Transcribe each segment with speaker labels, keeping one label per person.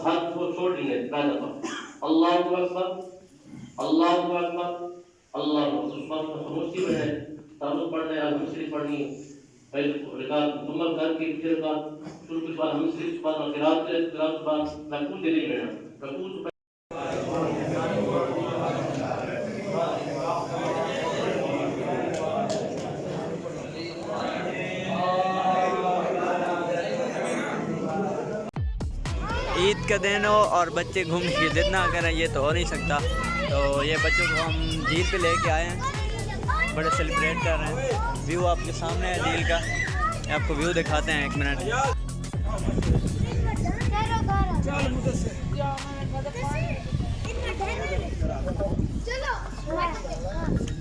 Speaker 1: हाथ को छोड़ दीजिए अल्लाहु अकबर अल्लाहु अकबर अल्लाहु अकबर मुस्लिम है ताबूत पढ़ने अलहम्द शरीफ पढ़नी पहले रिकात मुकम्मल करके फिर का शुरू के बाद हम शरीफ बाद किरात के बाद रकून दे दी मैंने रकून
Speaker 2: ईद का दिन हो और बच्चे घूम के जिद ना करें ये तो हो नहीं सकता। तो ये बच्चों को हम झील पे लेके आए हैं, बड़े सेलिब्रेट कर रहे हैं। व्यू आपके सामने है झील का, आपको व्यू दिखाते हैं 1 मिनट।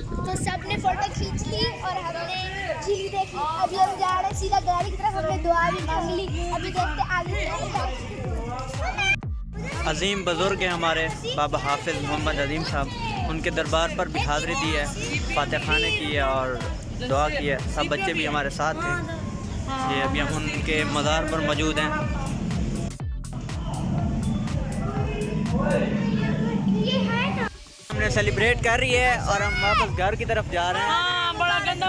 Speaker 3: तो सबने फोटो खींच ली और हमने झील देखी। अभी हम जा रहे हैं सीधा गाड़ी की तरफ, हमने दुआ भी मांग ली। अभी देखते आगे।
Speaker 2: अजीम बुज़ुर्ग हैं हमारे बाबा हाफिज़ मोहम्मद अजीम साहब, उनके दरबार पर भी हाज़िरी दी है, फातिहा खाने की है और दुआ की है। सब बच्चे भी हमारे साथ हैं। ये अभी हम उनके मज़ार पर मौजूद हैं। हमने सेलिब्रेट कर रही है और हम वापस घर की तरफ जा रहे हैं।
Speaker 4: बड़ा गंदा